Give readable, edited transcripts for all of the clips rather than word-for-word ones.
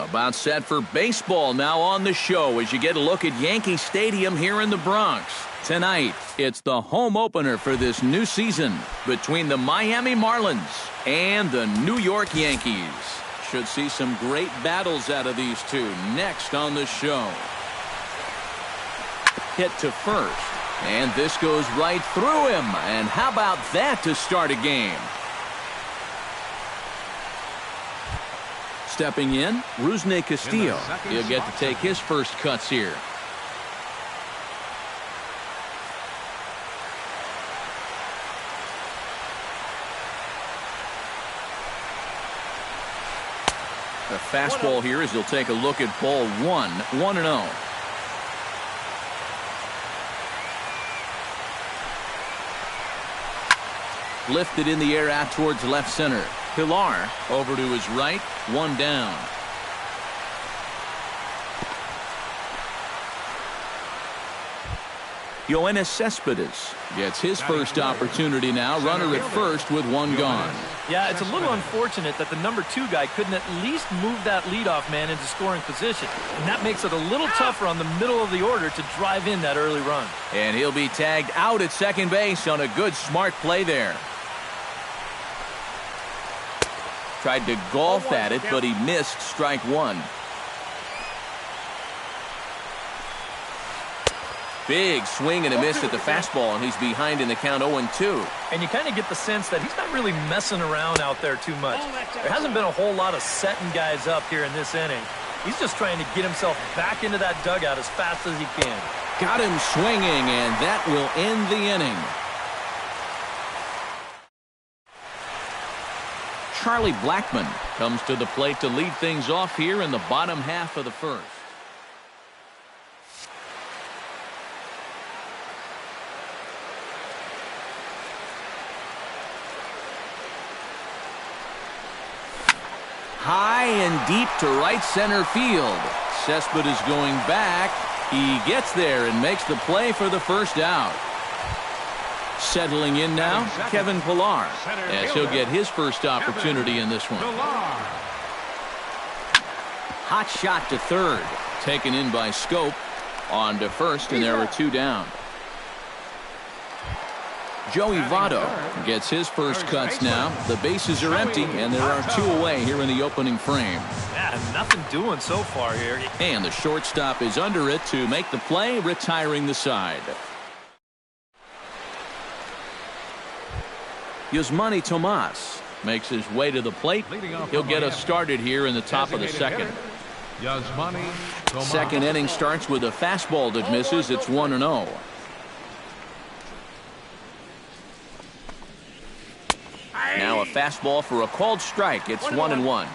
About set for baseball now on the show as you get a look at Yankee Stadium here in the Bronx. Tonight, it's the home opener for this new season between the Miami Marlins and the New York Yankees. Should see some great battles out of these two next on the show. Hit to first, and this goes right through him. And how about that to start a game? Stepping in, Rusney Castillo. He'll get to take his first cuts here. The fastball here as he'll take a look at ball 1-0. Lifted in the air out towards left center. Pilar over to his right, one down. Yoenis Cespedes gets his first opportunity now. Runner at first with one gone. Yeah, it's a little unfortunate that the number 2 guy couldn't at least move that leadoff man into scoring position. And that makes it a little tougher on the middle of the order to drive in that early run. And he'll be tagged out at second base on a good, smart play there. Tried to golf at it, but he missed strike one. Big swing and a miss at the fastball, and he's behind in the count 0-2. And you kind of get the sense that he's not really messing around out there too much. There hasn't been a whole lot of setting guys up here in this inning. He's just trying to get himself back into that dugout as fast as he can. Got him swinging, and that will end the inning. Charlie Blackmon comes to the plate to lead things off here in the bottom half of the first. High and deep to right center field. Cespedes going back. He gets there and makes the play for the first out. Settling in now, Kevin Pilar, as he'll get his first opportunity in this one. Hot shot to third. Taken in by Scope. On to first, and there are 2 down. Joey Votto gets his first cuts now. The bases are empty, and there are 2 away here in the opening frame. Yeah, nothing doing so far here. And the shortstop is under it to make the play, retiring the side. Yasmani Tomas makes his way to the plate. He'll get us started here in the top of the second. Second inning starts with a fastball that misses. It's 1-0. Now a fastball for a called strike. It's 1-1.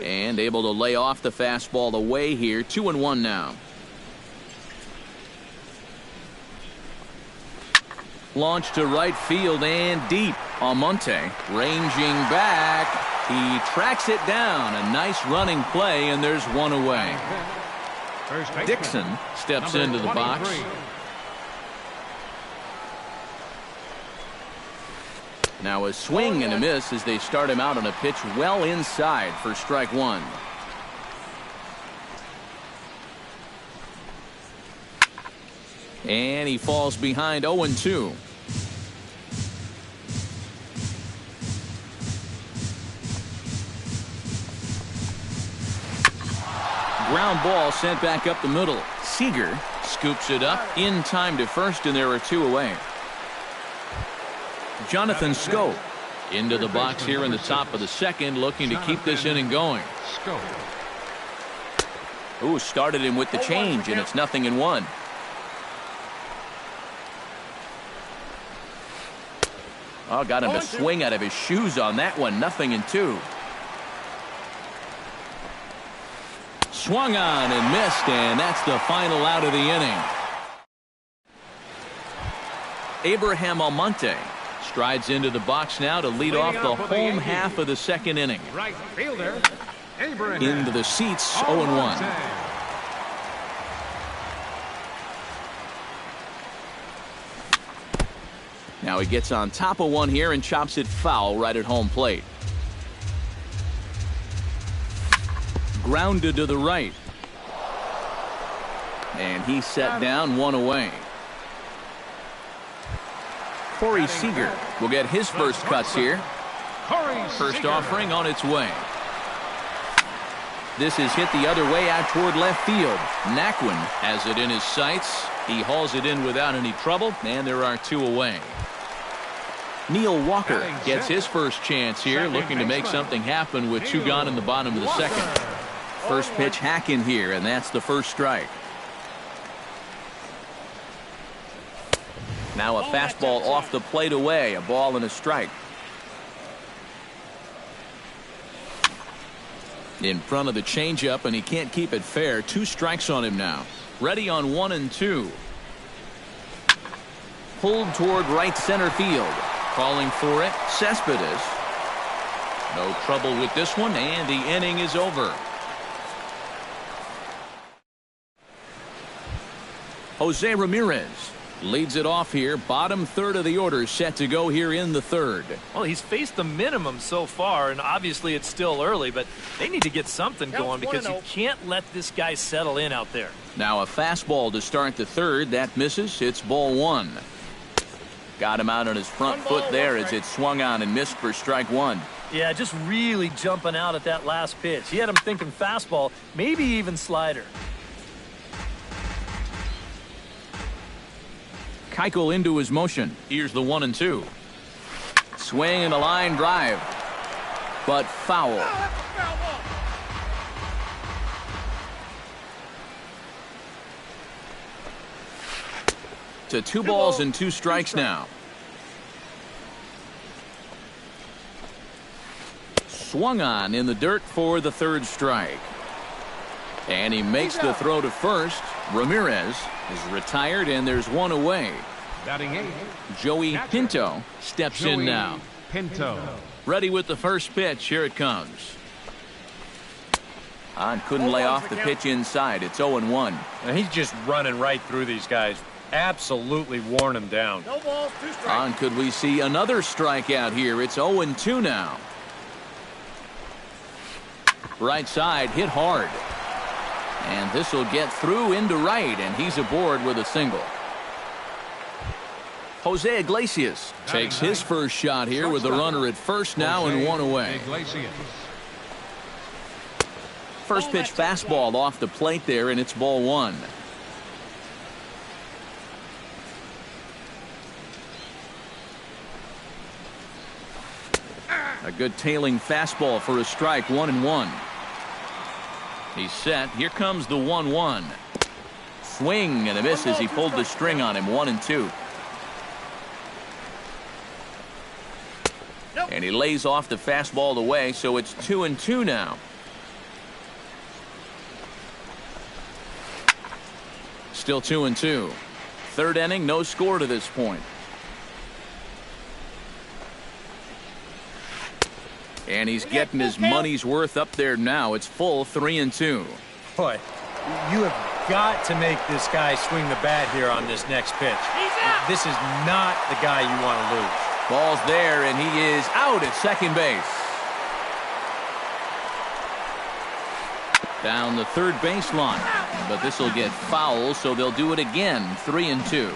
And able to lay off the fastball away here. 2-1 now. Launch to right field and deep. Almonte ranging back. He tracks it down. A nice running play, and there's 1 away. Dixon steps into the box. Now a swing and a miss as they start him out on a pitch well inside for strike 1. And he falls behind 0-2. Ground ball sent back up the middle. Seager scoops it up in time to first, and there are 2 away. Jonathan Scope into the box here in the top of the second, looking to keep this inning going. Ooh, started him with the change, and it's 0-1. Oh, got him to swing out of his shoes on that one. 0-2. Swung on and missed, and that's the final out of the inning. Abraham Almonte strides into the box now to lead off the home half of the second inning. Right fielder, Into the seats, 0-1. Now he gets on top of one here and chops it foul right at home plate. Grounded to the right. And he's set down, one away. Corey Seager will get his first cuts here. First offering on its way. This is hit the other way out toward left field. Naquin has it in his sights. He hauls it in without any trouble, and there are two away. Neil Walker gets his first chance here, looking to make something happen with two gone in the bottom of the second. First pitch hack in here, and that's the first strike. Now a fastball off the plate away, a ball and a strike. In front of the changeup, and he can't keep it fair. Two strikes on him now. Ready on 1-2. Pulled toward right center field. Calling for it, Cespedes. No trouble with this one, and the inning is over. Jose Ramirez leads it off here. Bottom third of the order set to go here in the third. Well, he's faced the minimum so far, and obviously it's still early, but they need to get something going because you can't let this guy settle in out there. Now a fastball to start the third. That misses. It's ball one. Got him out on his front foot there as it swung on and missed for strike one. Yeah, just really jumping out at that last pitch. He had him thinking fastball, maybe even slider. Keuchel into his motion. Here's the 1-2. Swing and a line drive. But foul. To 2 balls and 2 strikes now. Swung on in the dirt for the third strike. And he makes the throw to first. Ramirez is retired, and there's one away. Batting 8. Joey Pinto steps in now. Pinto. Ready with the first pitch. Here it comes. On couldn't lay off the pitch inside. It's 0-1. And he's just running right through these guys. Absolutely worn them down. No balls, 2 strikes. On could we see another strikeout here? It's 0-2 now. Right side hit hard. And this will get through into right, and he's aboard with a single. Jose Iglesias takes his first shot here with a runner at first now and one away. First pitch fastball off the plate there, and it's ball one. A good tailing fastball for a strike, 1-1. He's set. Here comes the 1-1. Swing and a miss as he pulled the string on him. 1-2. And he lays off the fastball away, so it's 2-2 now. Still 2-2. Third inning, no score to this point. And he's getting his money's worth up there now. It's full 3-2. Boy, you have got to make this guy swing the bat here on this next pitch. This is not the guy you want to lose. Ball's there, and he is out at second base. Down the third baseline. But this will get foul, so they'll do it again. 3-2.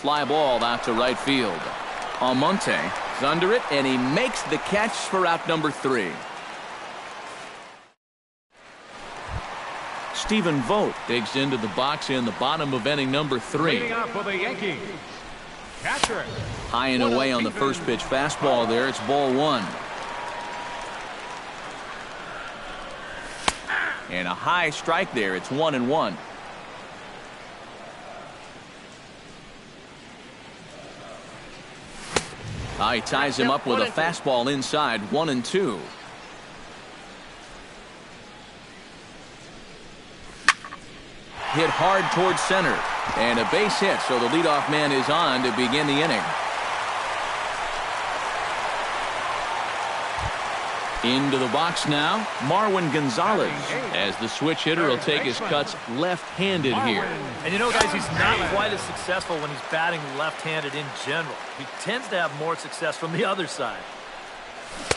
Fly ball out to right field. Almonte is under it, and he makes the catch for out number 3. Stephen Vogt digs into the box in the bottom of inning number 3. For the Yankees. Catcher. High and away on the first pitch fastball there. It's ball one. And a high strike there. It's 1-1. He ties him up with a fastball inside. 1-2. Hit hard towards center. And a base hit, so the leadoff man is on to begin the inning. Into the box now, Marwin Gonzalez, as the switch hitter will take his cuts left-handed here. And you know, guys, he's not quite as successful when he's batting left-handed in general. He tends to have more success from the other side.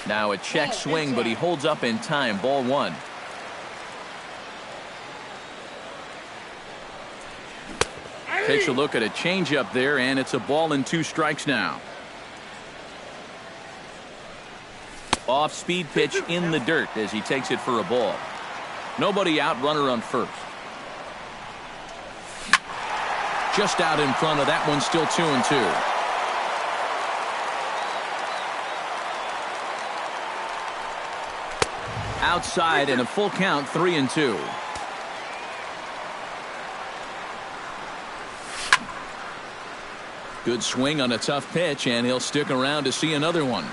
Now a check swing, but he holds up in time. Ball one. Takes a look at a changeup there, and it's a ball and 2 strikes now. Off-speed pitch in the dirt as he takes it for a ball. Nobody out, runner on first. Just out in front of that one, still 2-2. Outside and a full count, 3-2. Good swing on a tough pitch, and he'll stick around to see another one.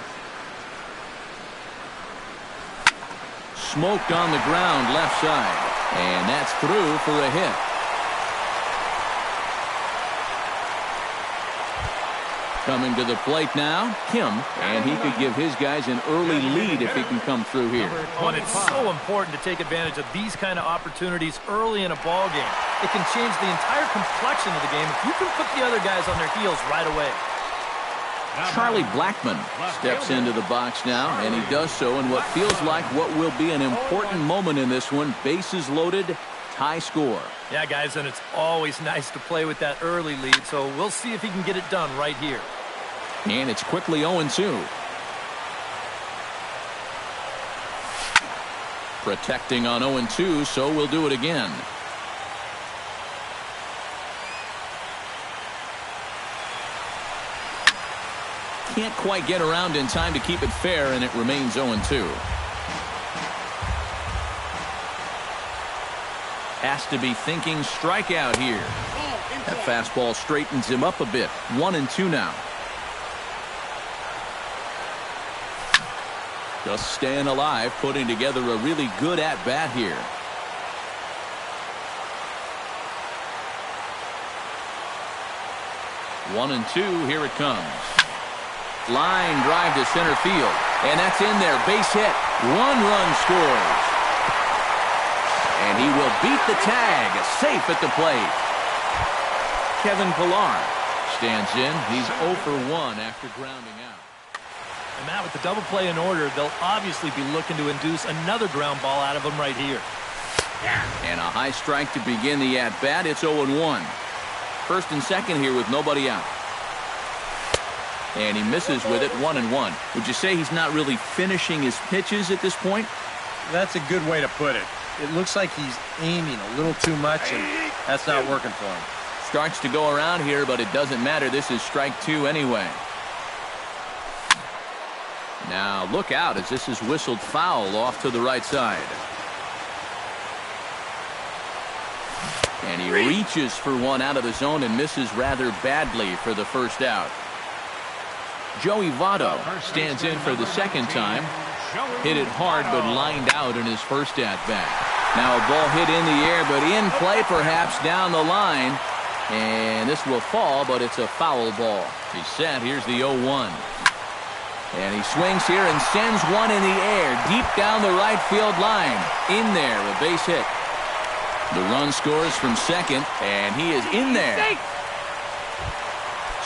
Smoked on the ground left side, and that's through for a hit. Coming to the plate now, Kim, and he could give his guys an early lead if he can come through here. Well, it's so important to take advantage of these kind of opportunities early in a ball game. It can change the entire complexion of the game if you can put the other guys on their heels right away. Charlie Blackmon steps into the box now, and he does so in what feels like what will be an important moment in this one. Bases loaded, tie score. Yeah, guys, and it's always nice to play with that early lead, so we'll see if he can get it done right here. And it's quickly 0-2. Protecting on 0-2, so we'll do it again. Can't quite get around in time to keep it fair, and it remains 0-2. Has to be thinking strikeout here. That fastball straightens him up a bit. 1-2 now. Just staying alive, putting together a really good at-bat here. One and two, here it comes. Line drive to center field, and that's in there. Base hit. 1 run scores. And he will beat the tag, safe at the plate. Kevin Pillar stands in. He's 0 for 1 after grounding out. And Matt, with the double play in order, they'll obviously be looking to induce another ground ball out of him right here. And a high strike to begin the at-bat. It's 0-1. First and second here with nobody out. And he misses with it, 1-1. Would you say he's not really finishing his pitches at this point? That's a good way to put it. It looks like he's aiming a little too much, and that's not working for him. Starts to go around here, but it doesn't matter. This is strike 2 anyway. Now look out as this is whistled foul off to the right side. And he reaches for one out of the zone and misses rather badly for the first out. Joey Votto stands in for the second time. Hit it hard but lined out in his first at-bat. Now a ball hit in the air but in play perhaps down the line. And this will fall, but it's a foul ball. He's set. Here's the 0-1. And he swings here and sends one in the air deep down the right field line. In there, a base hit. The run scores from second, and he is in there.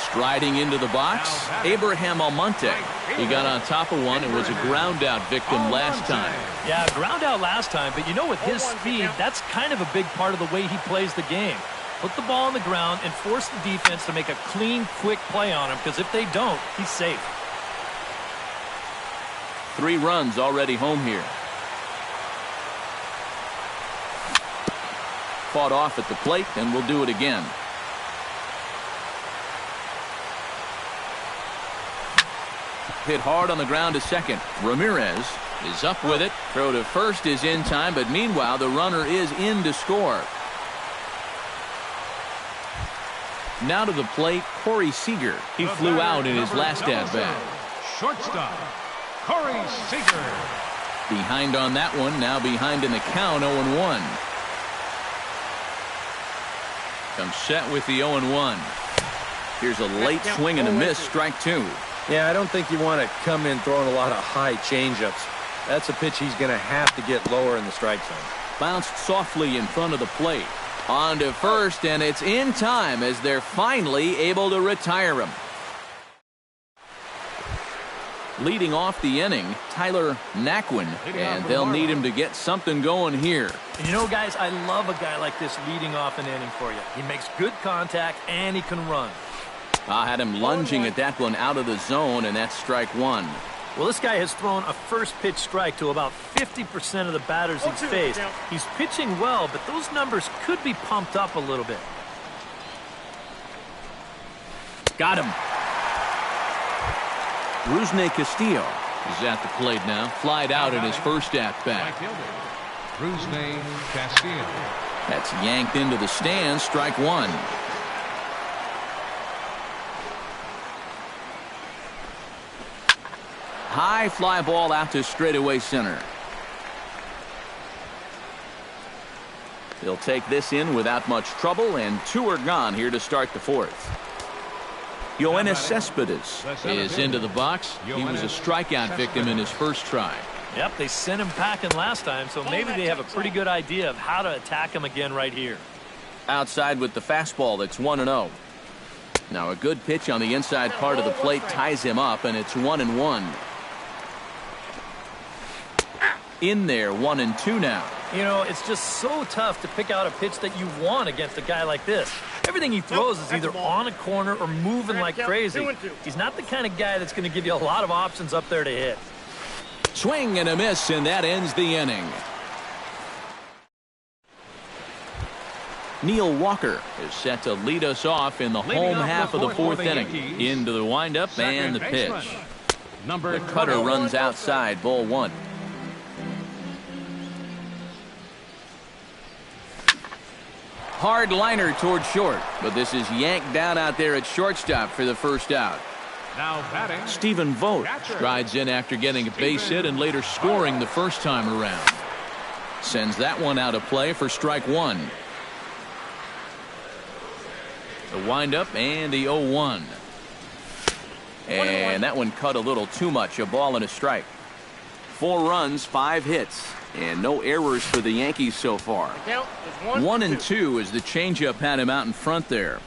Striding into the box, Abraham Almonte. He got on top of one and was a ground out victim last time. Yeah, ground out last time, but you know, with his speed, that's kind of a big part of the way he plays the game. Put the ball on the ground and force the defense to make a clean, quick play on him, because if they don't, he's safe. 3 runs already home here. Fought off at the plate, and we'll do it again. Hit hard on the ground to second. Ramirez is up with it. Throw to first is in time, but meanwhile the runner is in to score. Now to the plate, Corey Seager. He flew out in his last at-bat. Shortstop, Corey Seager. Behind on that one, now behind in the count, 0-1. Comes set with the 0-1. Here's a late swing and a miss, strike 2. Yeah, I don't think you want to come in throwing a lot of high changeups. That's a pitch he's going to have to get lower in the strike zone. Bounced softly in front of the plate. On to first, and it's in time as they're finally able to retire him. Leading off the inning, Tyler Naquin, and they'll need him to get something going here. And you know, guys, I love a guy like this leading off an inning for you. He makes good contact, and he can run. I had him lunging at that one out of the zone, and that's strike one. Well, this guy has thrown a first pitch strike to about 50% of the batters he's faced. He's pitching well, but those numbers could be pumped up a little bit. Got him. Rusney Castillo is at the plate now. Flied out in his first at-bat. Rusney Castillo. That's yanked into the stands. Strike one. High fly ball out to straightaway center. He'll take this in without much trouble, and two are gone here to start the fourth. Yoenis Cespedes is into the box. He was a strikeout victim in his first try. Yep, they sent him packing last time, so maybe they have a pretty good idea of how to attack him again right here. Outside with the fastball, that's 1-0. Now a good pitch on the inside part of the plate ties him up, and it's 1-1. In there, 1-2 now. You know, it's just so tough to pick out a pitch that you want against a guy like this. Everything he throws is either on a corner or moving like crazy. He's not the kind of guy that's going to give you a lot of options up there to hit. Swing and a miss, and that ends the inning. Neil Walker is set to lead us off in the home half of the fourth inning. Into the windup and the pitch. The cutter runs outside, ball one. Hard liner toward short, but this is yanked down out there at shortstop for the first out. Now batting, Stephen Vogt strides in after getting a base hit and later scoring the first time around. Sends that one out of play for strike one. The windup and the 0-1. And that one cut a little too much. A ball and a strike. 4 runs, 5 hits. And no errors for the Yankees so far. 1-2 as the changeup had him out in front there.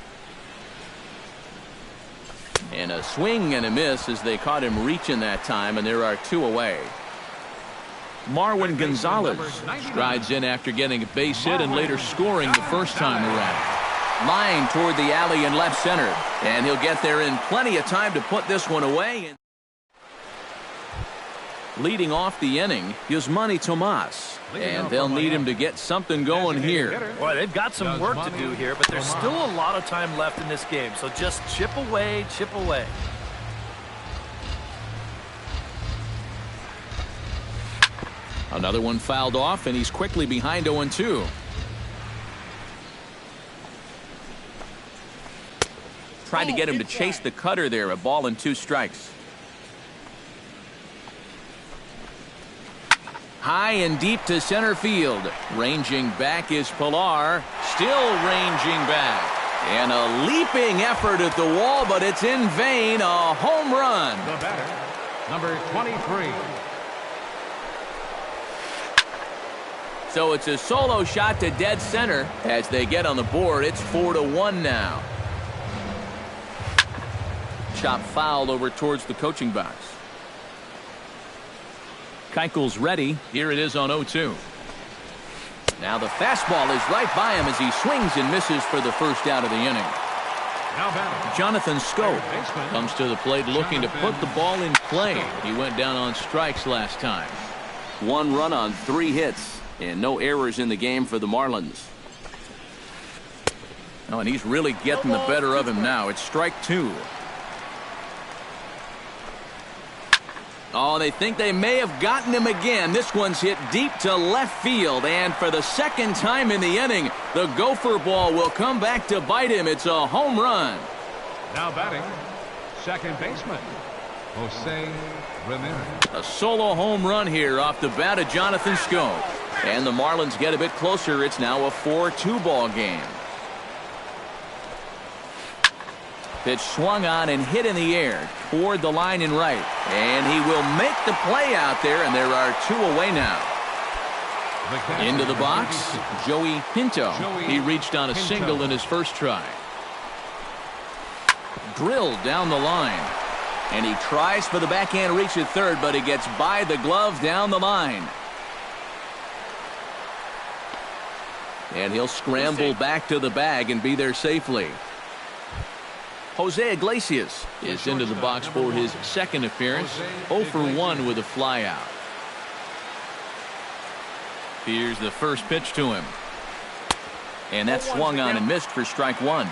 And a swing and a miss as they caught him reaching that time, and there are 2 away. Marwin Gonzalez strides in after getting a base hit and later scoring the first time around. Line toward the alley in left center, and he'll get there in plenty of time to put this one away. Leading off the inning, Yasmani Tomas, and they'll need him to get something going here. Boy, they've got some work to do here, but there's still a lot of time left in this game, so just chip away, chip away. Another one fouled off, and he's quickly behind 0-2. Tried to get him to chase the cutter there, a ball and 2 strikes. High and deep to center field. Ranging back is Pilar. Still ranging back. And a leaping effort at the wall, but it's in vain. A home run. the batter, number 23. So it's a solo shot to dead center as they get on the board. It's 4-1 now. Chop foul over towards the coaching box. Keuchel's ready. Here it is on 0-2. Now the fastball is right by him as he swings and misses for the first out of the inning. Now batting, Jonathan Schoop comes to the plate looking to put the ball in play. He went down on strikes last time. 1 run on 3 hits and no errors in the game for the Marlins. Oh, and he's really getting the better of him now. It's strike 2. Oh, they think they may have gotten him again. This one's hit deep to left field, and for the second time in the inning, the gopher ball will come back to bite him. It's a home run. now batting, second baseman, Jose Ramirez. A solo home run here off the bat of Jonathan Schoop. And the Marlins get a bit closer. It's now a 4-2 ball game. Pitch swung on and hit in the air toward the line and right. And he will make the play out there, and there are 2 away now. Into the box, Joey Pinto. He reached on a single in his first try. Drilled down the line. And he tries for the backhand reach at third, but he gets by the glove down the line. And he'll scramble back to the bag and be there safely. Jose Iglesias is into the box for his second appearance. 0 for 1 with a flyout. Here's the first pitch to him. And that swung on and missed for strike 1.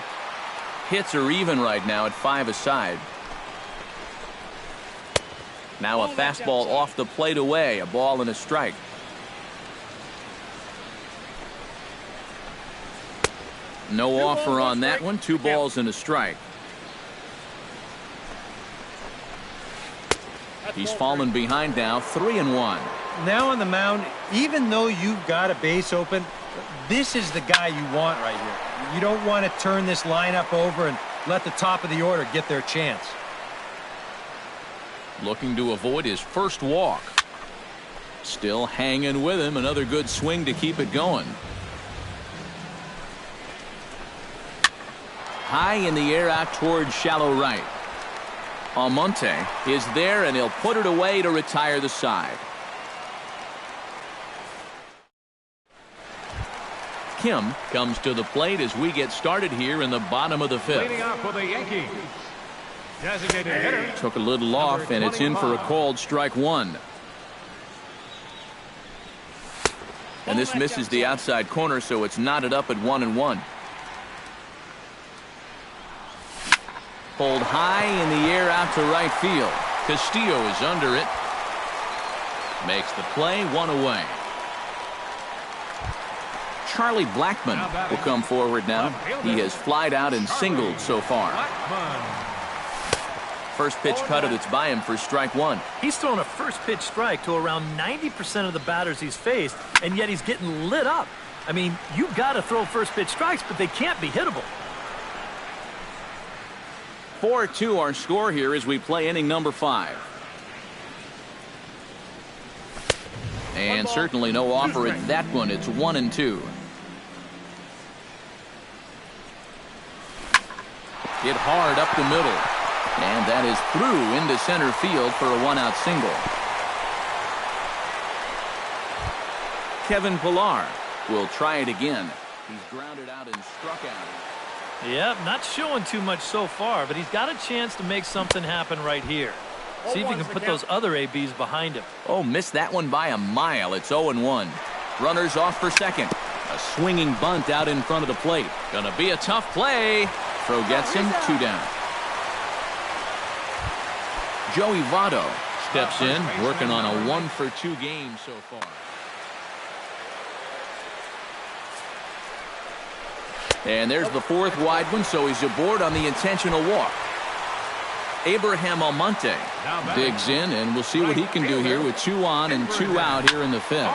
Hits are even right now at 5 aside. Now a fastball off the plate away. A ball and a strike. No offer on that one. 2 balls and a strike. He's fallen behind now, 3-1. Now on the mound, even though you've got a base open, this is the guy you want right here. You don't want to turn this lineup over and let the top of the order get their chance. Looking to avoid his first walk. Still hanging with him. Another good swing to keep it going. High in the air out toward shallow right. Almonte is there, and he'll put it away to retire the side. Kim comes to the plate as we get started here in the bottom of the 5th. Leading off for the Yankees. Designated hitter. Took a little off, and it's in for a called strike 1. And this misses the outside corner, so it's knotted up at 1-1. Pulled high in the air out to right field. Castillo is under it. Makes the play, 1 away. Charlie Blackmon will come forward now. He has flied out and singled so far. First pitch cutter that's by him for strike 1. He's thrown a first pitch strike to around 90% of the batters he's faced, and yet he's getting lit up. I mean, you've got to throw first pitch strikes, but they can't be hittable. 4-2 our score here as we play inning number 5. And certainly no offer at that one. It's 1-2. Hit hard up the middle. And that is through into center field for a 1-out single. Kevin Pillar will try it again. He's grounded out and struck out. Yep, not showing too much so far, but he's got a chance to make something happen right here. See if he can put those other ABs behind him. Oh, missed that one by a mile. It's 0-1. Runners off for second. A swinging bunt out in front of the plate. Gonna be a tough play. Throw gets him, 2 down. Joey Votto steps in, working on a 1-for-2 game so far. And there's the 4th wide one, so he's aboard on the intentional walk. Abraham Almonte digs in, and we'll see what he can do here with 2 on and 2 out here in the 5th.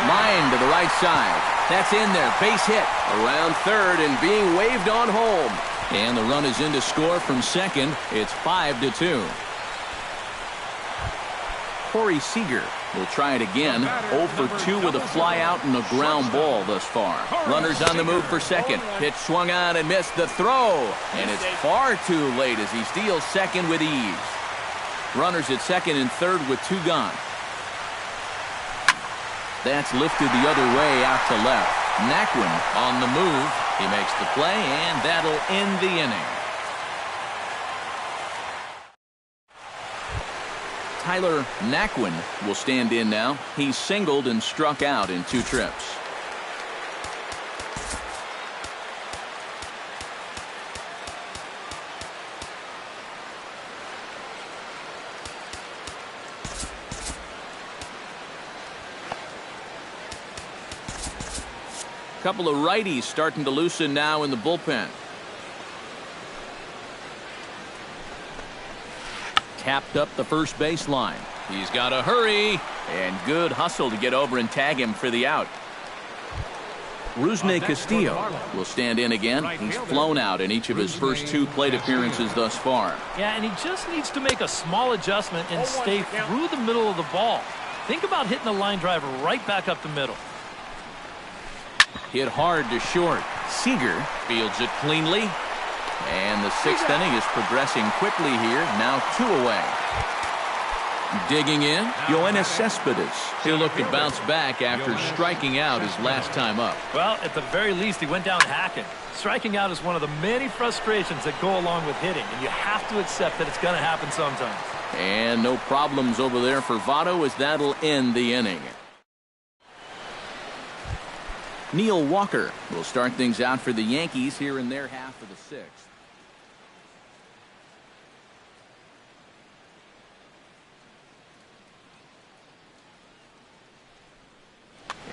Line to the right side. That's in there. Base hit around third and being waved on home. And the run is in to score from second. It's 5-2. Corey Seager will try it again. 0 for 2 with a fly out and a ground ball thus far. Runners on the move for second. Pitch swung on and missed the throw. And it's far too late as he steals second with ease. Runners at second and third with 2 gone. That's lifted the other way out to left. Naquin on the move. He makes the play, and that'll end the inning. Tyler Naquin will stand in now. He's singled and struck out in 2 trips. Couple of righties starting to loosen now in the bullpen. Tapped up the first baseline. He's got to hurry, and good hustle to get over and tag him for the out. Rusney Castillo will stand in again. He's flown out in each of his first 2 plate appearances thus far. Yeah, and he just needs to make a small adjustment and stay through the middle of the ball. Think about hitting a line drive right back up the middle. Hit hard to short. Seager fields it cleanly. And the 6th inning is progressing quickly here. Now 2 away. Digging in, Yoenis Cespedes. He'll look to bounce back after striking out his last time up. Well, at the very least, he went down hacking. Striking out is one of the many frustrations that go along with hitting, and you have to accept that it's going to happen sometimes. And no problems over there for Votto as that'll end the inning. Neil Walker will start things out for the Yankees here in their half of the 6th.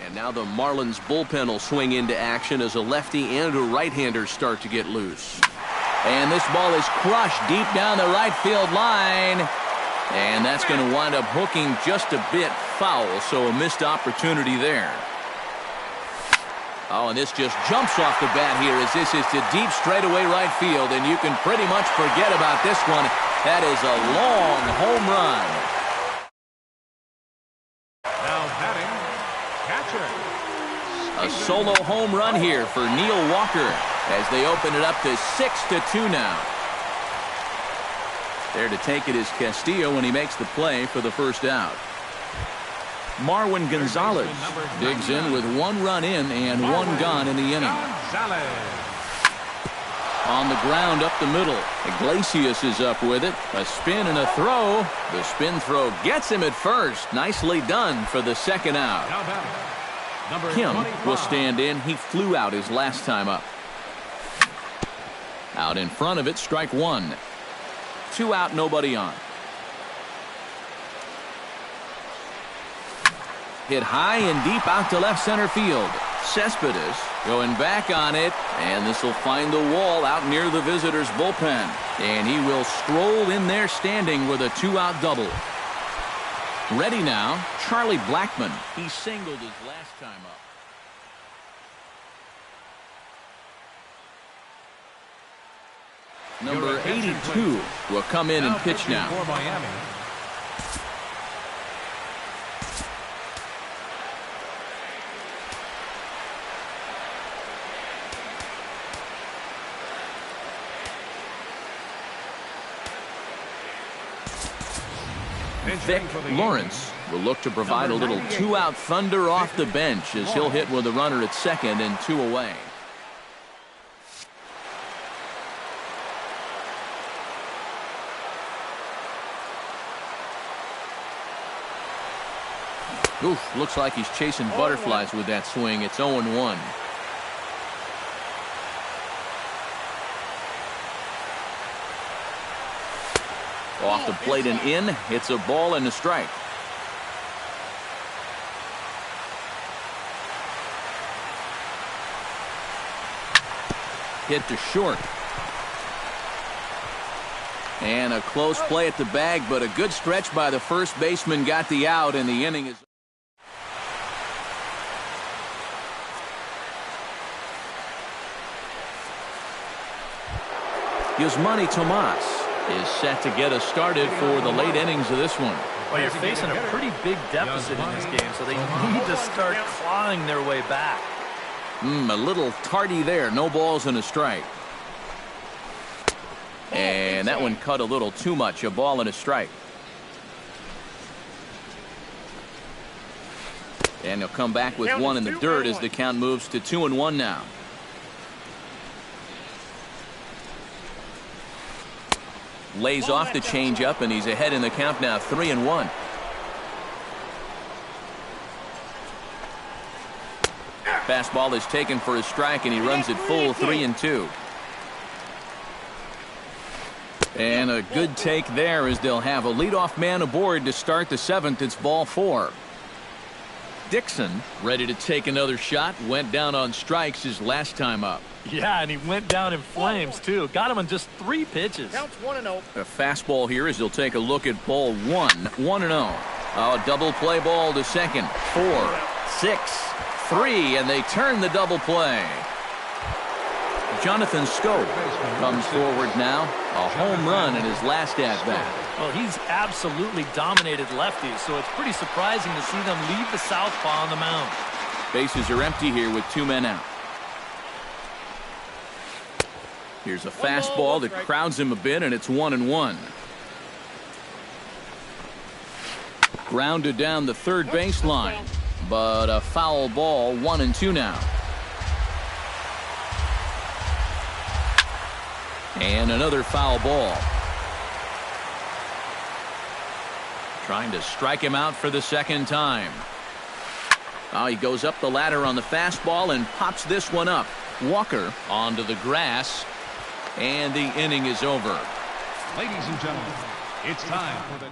And now the Marlins bullpen will swing into action as a lefty and a right-hander start to get loose. And this ball is crushed deep down the right field line. And that's going to wind up hooking just a bit foul, so a missed opportunity there. Oh, and this just jumps off the bat here as this is to deep straightaway right field, and you can pretty much forget about this one. That is a long home run. Now batting, catcher. A solo home run here for Neil Walker as they open it up to 6-2 now. There to take it is Castillo when he makes the play for the first out. Marwin Gonzalez digs in with 1 run in and 1 gone in the inning. On the ground up the middle. Iglesias is up with it. A spin and a throw. The spin throw gets him at first. Nicely done for the 2nd out. Kim will stand in. He flew out his last time up. Out in front of it, strike 1. 2 out, nobody on. Hit high and deep out to left center field. Cespedes going back on it, and this will find the wall out near the visitors' bullpen. And he will stroll in there standing with a 2-out double. Ready now, Charlie Blackmon. He singled his last time up. Number 82 will come in and pitch now. Vic Lawrence will look to provide a little 2-out thunder off the bench as he'll hit with a runner at 2nd and 2 away. Oof, looks like he's chasing butterflies with that swing. It's 0-1. Off the plate and in. It's a ball and a strike. Hit to short. And a close play at the bag, but a good stretch by the first baseman got the out, and the inning is... Yasmani Tomas is set to get us started for the late innings of this one. Well, you're facing a pretty big deficit in this game, so they need to start clawing their way back. A little tardy there. No balls and a strike. And that one cut a little too much. A ball and a strike. And he'll come back with 1 in the dirt as the count moves to 2-1 now. Lays off the changeup, and he's ahead in the count now, 3-1. Fastball is taken for a strike, and he runs it full, 3-2. And a good take there as they'll have a leadoff man aboard to start the 7th. It's ball 4. Dixon ready to take another shot. Went down on strikes his last time up. Yeah, and he went down in flames, too. Got him on just 3 pitches. Counts 1-0. A fastball here as he'll take a look at ball 1. 1-0. A double play ball to second. 4, 6, 3, and they turn the double play. Jonathan Schoop comes forward now. A home run in his last at-bat. Well, he's absolutely dominated lefties, so it's pretty surprising to see them leave the southpaw on the mound. Bases are empty here with 2 men out. Here's a fastball that crowds him a bit, and it's 1-1. Grounded down the third baseline, but a foul ball, 1-2 now. And another foul ball. Trying to strike him out for the second time. Oh, he goes up the ladder on the fastball and pops this one up. Walker onto the grass, and the inning is over. Ladies and gentlemen, it's time for the...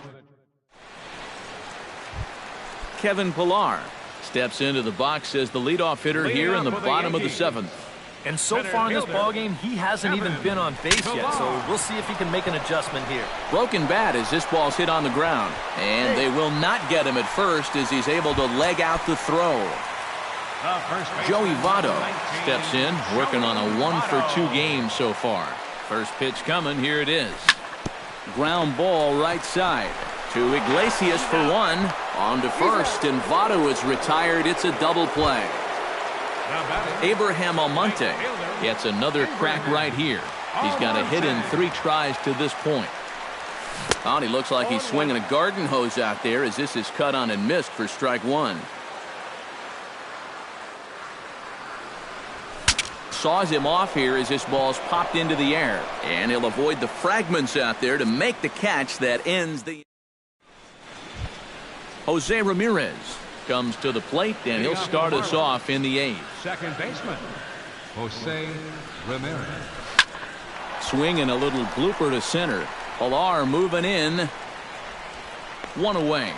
Kevin Pillar steps into the box as the leadoff hitter here in the bottom of the 7th. And so far in this ballgame, he hasn't even been on base yet, so we'll see if he can make an adjustment here. Broken bat as this ball's hit on the ground. And they will not get him at first as he's able to leg out the throw. Joey Votto steps in, working on a 1-for-2 game so far. First pitch coming, here it is. Ground ball right side to Iglesias for 1. On to first, and Votto is retired. It's a double play. Abraham Almonte gets another crack right here. He's got a hit in 3 tries to this point. Oh, he looks like he's swinging a garden hose out there as this is cut on and missed for strike 1. Saws him off here as this ball's popped into the air. And he'll avoid the fragments out there to make the catch that ends the... Jose Ramirez comes to the plate, and he'll start us off in the 8th. Second baseman, Jose Ramirez. Swinging a little blooper to center. Pillar moving in. 1 away.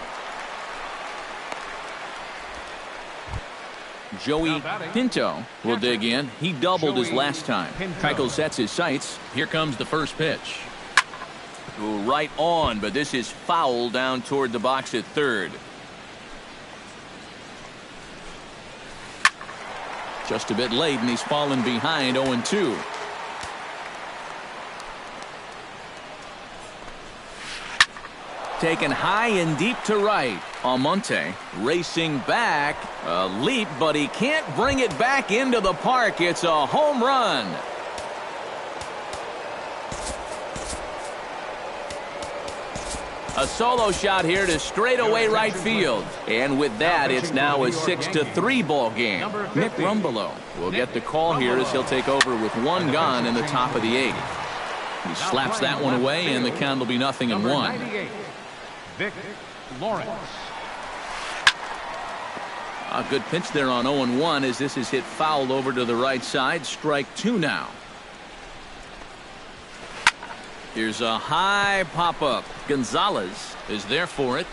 Joey Pinto will dig in. He doubled his last time. Keuchel sets his sights. Here comes the first pitch. Ooh, right on, but this is foul down toward the box at third. Just a bit late, and he's fallen behind 0-2. Taken high and deep to right. Almonte racing back. A leap, but he can't bring it back into the park. It's a home run. A solo shot here to straightaway right field. And with that, it's now a 6-3 ball game. Nick Rumbelow will get the call here as he'll take over with 1 gone in the top of the 8th. He slaps that one away, and the count will be 0-1. Vic Lawrence. A good pitch there on 0-1 as this is hit foul over to the right side. Strike 2 now. Here's a high pop-up. Gonzalez is there for it.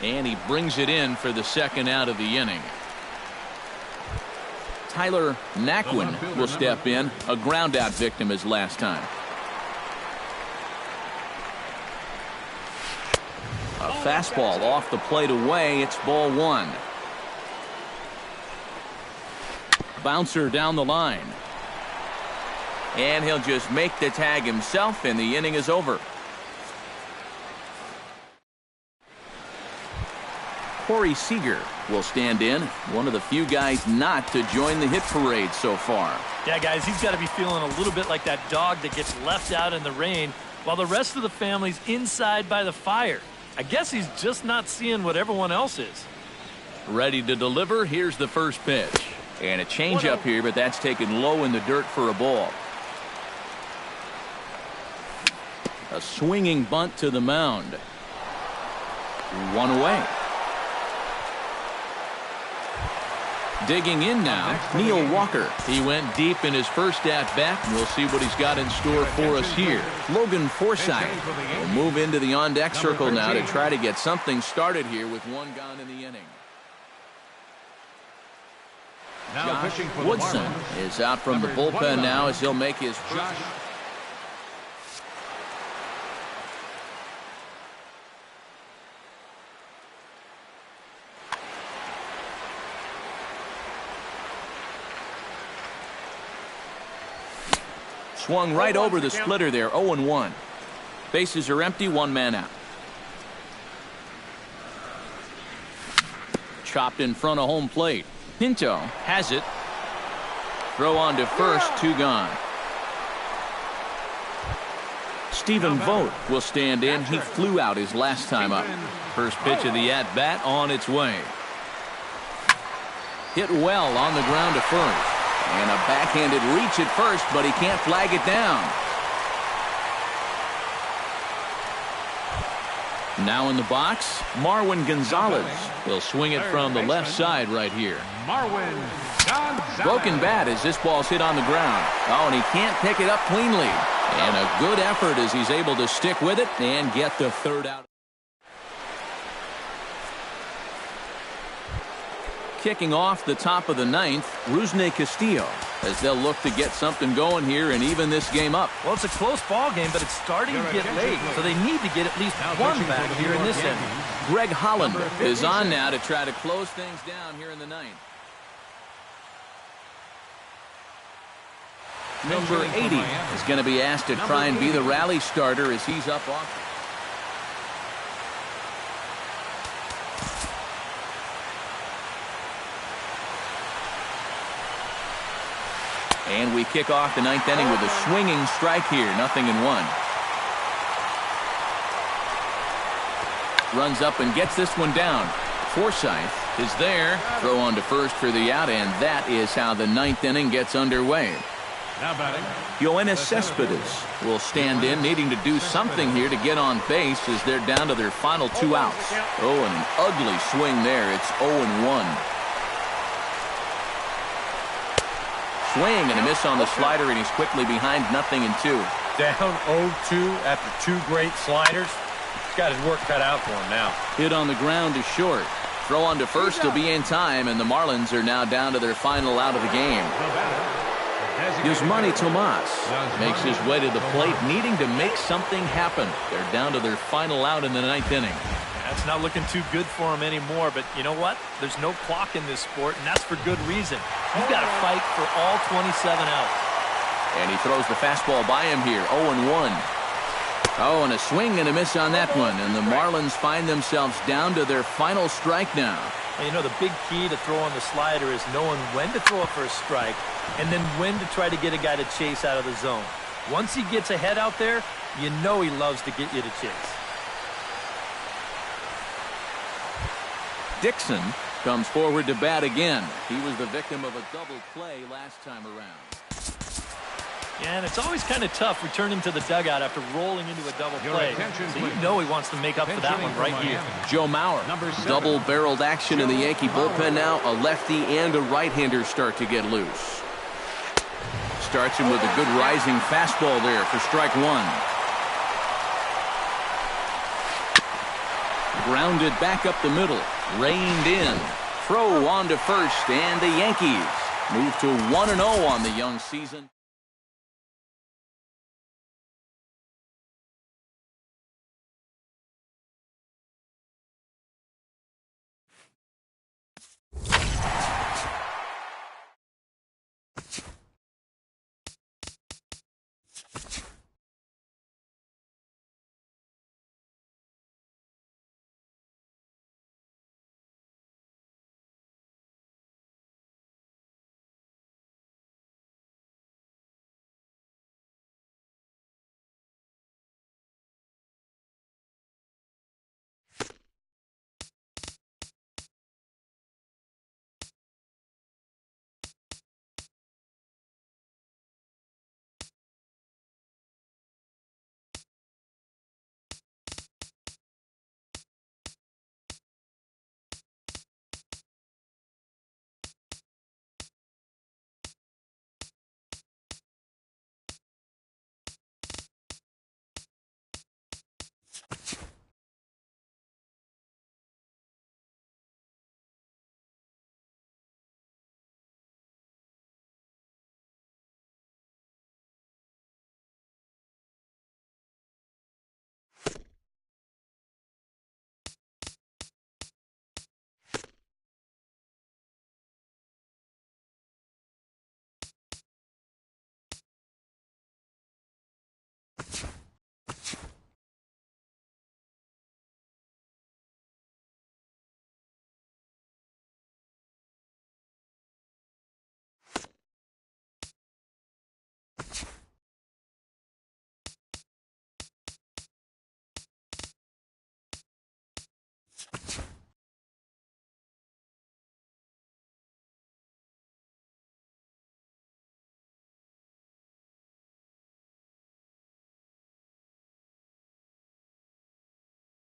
And he brings it in for the second out of the inning. Tyler Naquin will step in. A ground-out victim his last time. A fastball off the plate away. It's ball 1. Bouncer down the line. And he'll just make the tag himself, and the inning is over. Corey Seager will stand in, one of the few guys not to join the hit parade so far. Yeah, guys, he's got to be feeling a little bit like that dog that gets left out in the rain while the rest of the family's inside by the fire. I guess he's just not seeing what everyone else is. Ready to deliver. Here's the first pitch. And a changeup here, but that's taken low in the dirt for a ball. A swinging bunt to the mound. 1 away. Digging in now, Neil Walker. He went deep in his first at-bat, and we'll see what he's got in store for us here. Logan Forsythe will move into the on-deck circle now to try to get something started here with 1 gone in the inning. Josh Woodson is out from the bullpen now as he'll make his first. Swung right over the splitter there, 0-1. Bases are empty, one man out. Chopped in front of home plate. Pinto has it. Throw on to first, two gone. Stephen Vogt will stand in. He flew out his last time up. First pitch of the at-bat on its way. Hit well on the ground to first. And a backhanded reach at first, but he can't flag it down. Now in the box, Marwin Gonzalez. He'll swing it from the left side right here. Marwin Gonzalez. Broken bat as this ball's hit on the ground. Oh, and he can't pick it up cleanly. And a good effort as he's able to stick with it and get the third out. Kicking off the top of the ninth, Rusney Castillo, as they'll look to get something going here and even this game up. Well, it's a close ball game, but it's starting to get late, so they need to get at least one back here in this inning. Greg Holland is on now to try to close things down here in the ninth. Number 80 is going to be asked to try and be the rally starter as he's up off. And we kick off the ninth inning with a swinging strike here. 0-1. Runs up and gets this one down. Forsythe is there. Throw on to first for the out, and that is how the ninth inning gets underway. Now batting. Yoenis Cespedes will stand in, needing to do something here to get on base as they're down to their final two outs. Oh, and an ugly swing there. It's 0-1. Swing and a miss on the slider, and he's quickly behind 0-2. Down 0-2 after two great sliders. He's got his work cut out for him now. Hit on the ground to short. Throw on to first will be in time, and the Marlins are now down to their final out of the game. Yasmani Tomas makes his way to the plate, needing to make something happen. They're down to their final out in the ninth inning. That's not looking too good for him anymore, but you know what? There's no clock in this sport, and that's for good reason. You've got to fight for all 27 outs. And he throws the fastball by him here, 0-1. Oh, and a swing and a miss on that one, and the Marlins find themselves down to their final strike now. And you know, the big key to throw on the slider is knowing when to throw it for a strike and then when to try to get a guy to chase out of the zone. Once he gets ahead out there, you know he loves to get you to chase. Dixon comes forward to bat again. He was the victim of a double play last time around. Yeah, and it's always kind of tough returning to the dugout after rolling into a double play. So you know he wants to make up for that one right here. Joe Mauer, double-barreled action in the Yankee bullpen now. A lefty and a right-hander start to get loose. Starts him with a good rising fastball there for strike one. Grounded back up the middle. Reined in. Throw on to first, and the Yankees move to 1-0 on the young season.